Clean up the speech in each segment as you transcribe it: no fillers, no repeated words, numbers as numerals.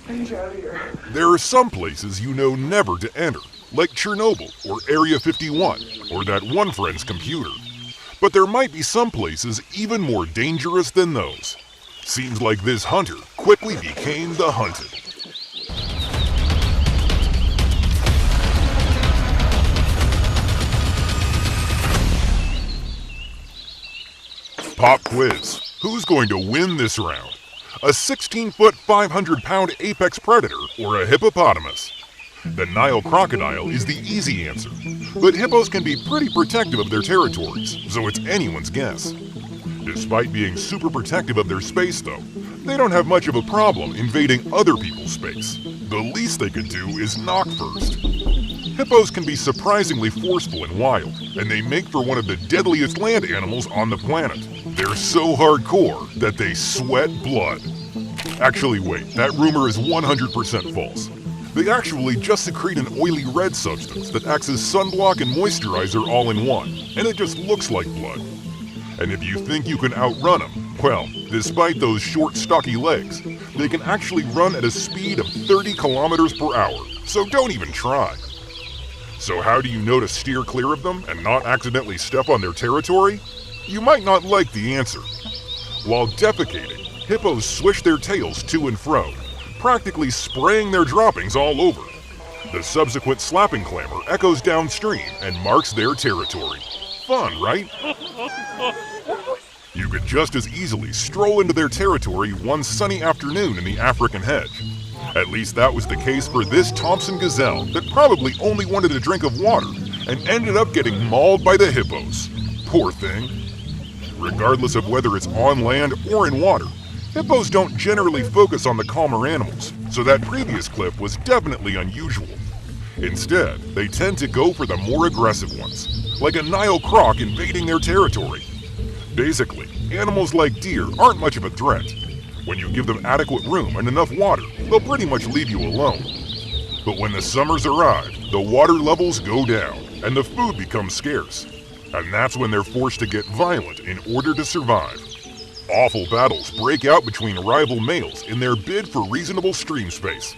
There are some places you know never to enter, like Chernobyl or Area 51 or that one friend's computer. But there might be some places even more dangerous than those. Seems like this hunter quickly became the hunted. Pop quiz. Who's going to win this round? A 16-foot, 500-pound apex predator or a hippopotamus? The Nile crocodile is the easy answer, but hippos can be pretty protective of their territories, so it's anyone's guess. Despite being super protective of their space though, they don't have much of a problem invading other people's space. The least they could do is knock first. Hippos can be surprisingly forceful and wild, and they make for one of the deadliest land animals on the planet. They're so hardcore that they sweat blood. Actually wait, that rumor is 100% false. They actually just secrete an oily red substance that acts as sunblock and moisturizer all in one, and it just looks like blood. And if you think you can outrun them, well, despite those short, stocky legs, they can actually run at a speed of 30 kilometers per hour, so don't even try. So how do you know to steer clear of them and not accidentally step on their territory? You might not like the answer. While defecating, hippos swish their tails to and fro, practically spraying their droppings all over. The subsequent slapping clamor echoes downstream and marks their territory. Fun, right? You could just as easily stroll into their territory one sunny afternoon in the African hedge. At least that was the case for this Thompson gazelle that probably only wanted a drink of water and ended up getting mauled by the hippos. Poor thing. Regardless of whether it's on land or in water, hippos don't generally focus on the calmer animals, so that previous clip was definitely unusual. Instead, they tend to go for the more aggressive ones, like a Nile croc invading their territory. Basically, animals like deer aren't much of a threat. When you give them adequate room and enough water, they'll pretty much leave you alone. But when the summers arrive, the water levels go down and the food becomes scarce. And that's when they're forced to get violent in order to survive. Awful battles break out between rival males in their bid for reasonable stream space.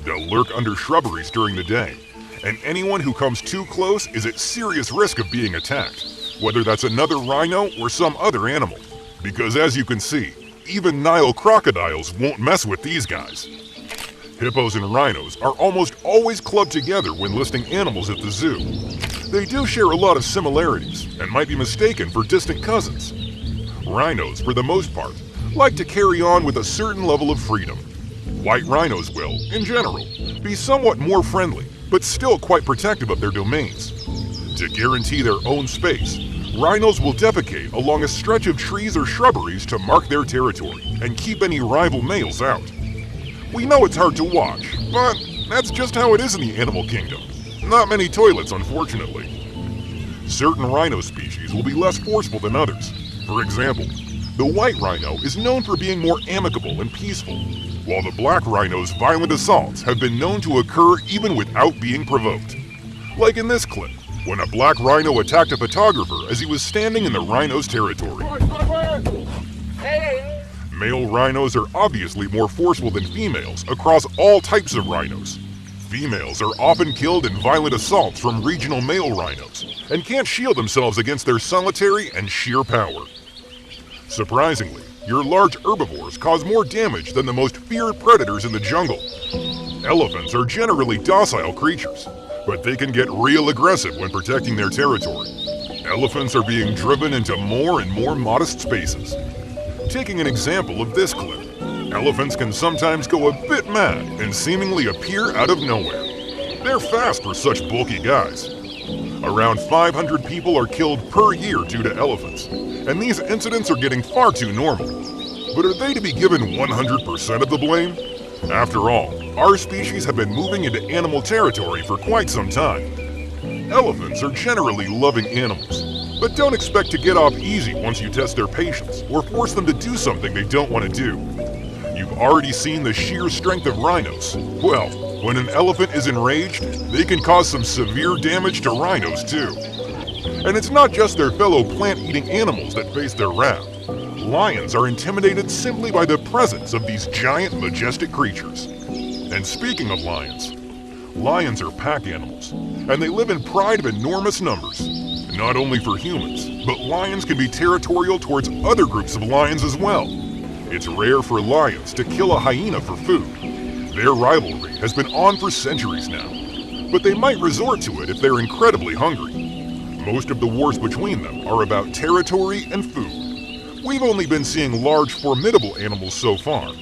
They'll lurk under shrubberies during the day, and anyone who comes too close is at serious risk of being attacked, whether that's another rhino or some other animal. Because as you can see, even Nile crocodiles won't mess with these guys. Hippos and rhinos are almost always clubbed together when listing animals at the zoo. They do share a lot of similarities and might be mistaken for distant cousins. Rhinos, for the most part, like to carry on with a certain level of freedom. White rhinos will, in general, be somewhat more friendly, but still quite protective of their domains. To guarantee their own space, rhinos will defecate along a stretch of trees or shrubberies to mark their territory and keep any rival males out. We know it's hard to watch, but that's just how it is in the animal kingdom. Not many toilets, unfortunately. Certain rhino species will be less forceful than others. For example, the white rhino is known for being more amicable and peaceful, while the black rhino's violent assaults have been known to occur even without being provoked. Like in this clip, when a black rhino attacked a photographer as he was standing in the rhino's territory. Male rhinos are obviously more forceful than females across all types of rhinos. Females are often killed in violent assaults from regional male rhinos and can't shield themselves against their solitary and sheer power. Surprisingly, your large herbivores cause more damage than the most feared predators in the jungle. Elephants are generally docile creatures, but they can get real aggressive when protecting their territory. Elephants are being driven into more and more modest spaces. Taking an example of this clip, elephants can sometimes go a bit mad and seemingly appear out of nowhere. They're fast for such bulky guys. Around 500 people are killed per year due to elephants, and these incidents are getting far too normal. But are they to be given 100% of the blame? After all, our species have been moving into animal territory for quite some time. Elephants are generally loving animals, but don't expect to get off easy once you test their patience or force them to do something they don't want to do. You've already seen the sheer strength of rhinos. Well, when an elephant is enraged, they can cause some severe damage to rhinos too. And it's not just their fellow plant-eating animals that face their wrath. Lions are intimidated simply by the presence of these giant, majestic creatures. And speaking of lions, lions are pack animals, and they live in pride of enormous numbers. Not only for humans, but lions can be territorial towards other groups of lions as well. It's rare for lions to kill a hyena for food. Their rivalry has been on for centuries now, but they might resort to it if they're incredibly hungry. Most of the wars between them are about territory and food. We've only been seeing large, formidable animals so far.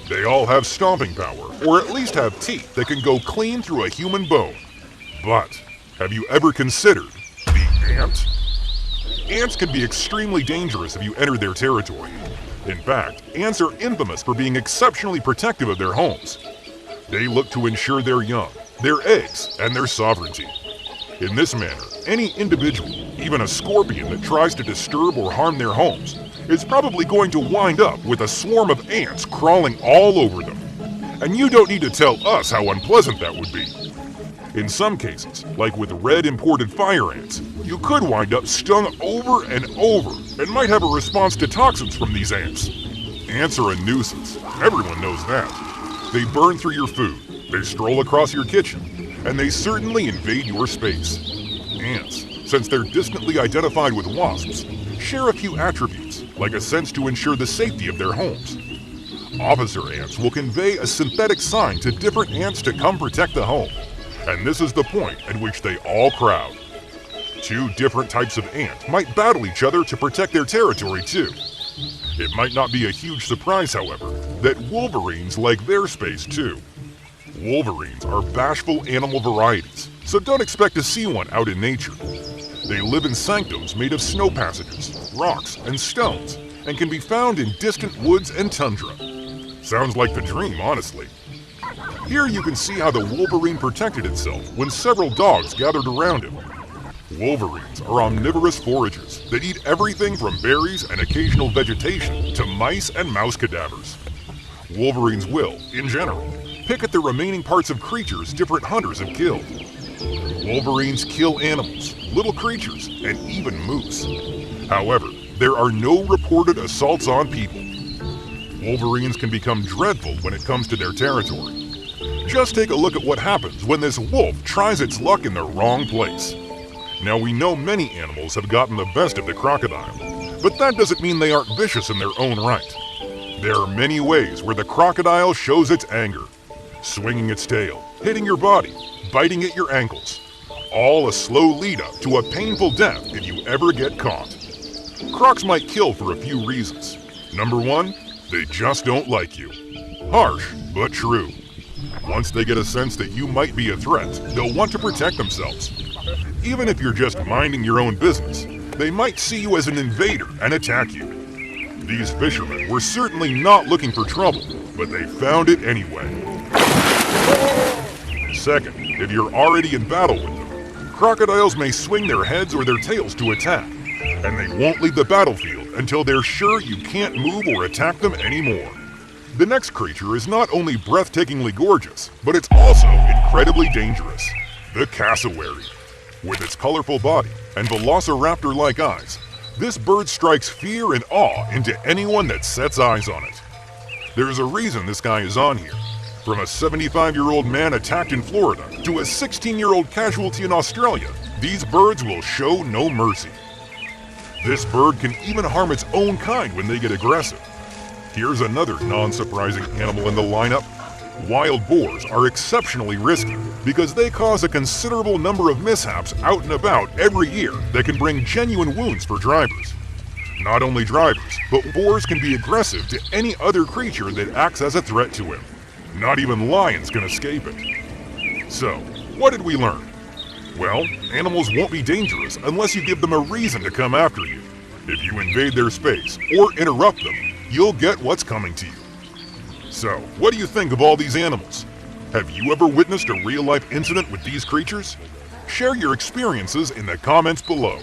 They all have stomping power, or at least have teeth that can go clean through a human bone. But have you ever considered the ant? Ants can be extremely dangerous if you enter their territory. In fact, ants are infamous for being exceptionally protective of their homes. They look to ensure their young, their eggs, and their sovereignty. In this manner, any individual, even a scorpion that tries to disturb or harm their homes, is probably going to wind up with a swarm of ants crawling all over them. And you don't need to tell us how unpleasant that would be. In some cases, like with red imported fire ants, you could wind up stung over and over and might have a response to toxins from these ants. Ants are a nuisance, everyone knows that. They burn through your food, they stroll across your kitchen, and they certainly invade your space. Ants, since they're distantly identified with wasps, share a few attributes, like a sense to ensure the safety of their homes. Officer ants will convey a synthetic sign to different ants to come protect the home, and this is the point at which they all crowd. Two different types of ant might battle each other to protect their territory too. It might not be a huge surprise, however, that wolverines like their space too. Wolverines are bashful animal varieties, so don't expect to see one out in nature. They live in sanctums made of snow passages, rocks, and stones, and can be found in distant woods and tundra. Sounds like the dream, honestly. Here you can see how the wolverine protected itself when several dogs gathered around him. Wolverines are omnivorous foragers that eat everything from berries and occasional vegetation to mice and mouse cadavers. Wolverines will, in general, pick at the remaining parts of creatures different hunters have killed. Wolverines kill animals, little creatures, and even moose. However, there are no reported assaults on people. Wolverines can become dreadful when it comes to their territory. Just take a look at what happens when this wolf tries its luck in the wrong place. Now we know many animals have gotten the best of the crocodile, but that doesn't mean they aren't vicious in their own right. There are many ways where the crocodile shows its anger. Swinging its tail, hitting your body, biting at your ankles. All a slow lead up to a painful death if you ever get caught. Crocs might kill for a few reasons. Number one, they just don't like you. Harsh, but true. Once they get a sense that you might be a threat, they'll want to protect themselves. Even if you're just minding your own business, they might see you as an invader and attack you. These fishermen were certainly not looking for trouble, but they found it anyway. Second, if you're already in battle with them, crocodiles may swing their heads or their tails to attack, and they won't leave the battlefield until they're sure you can't move or attack them anymore. The next creature is not only breathtakingly gorgeous, but it's also incredibly dangerous. The cassowary. With its colorful body and velociraptor-like eyes, this bird strikes fear and awe into anyone that sets eyes on it. There's a reason this guy is on here. From a 75-year-old man attacked in Florida to a 16-year-old casualty in Australia, these birds will show no mercy. This bird can even harm its own kind when they get aggressive. Here's another non-surprising animal in the lineup. Wild boars are exceptionally risky because they cause a considerable number of mishaps out and about every year that can bring genuine wounds for drivers. Not only drivers, but boars can be aggressive to any other creature that acts as a threat to him. Not even lions can escape it. So, what did we learn? Well, animals won't be dangerous unless you give them a reason to come after you. If you invade their space or interrupt them, you'll get what's coming to you. So, what do you think of all these animals? Have you ever witnessed a real-life incident with these creatures? Share your experiences in the comments below.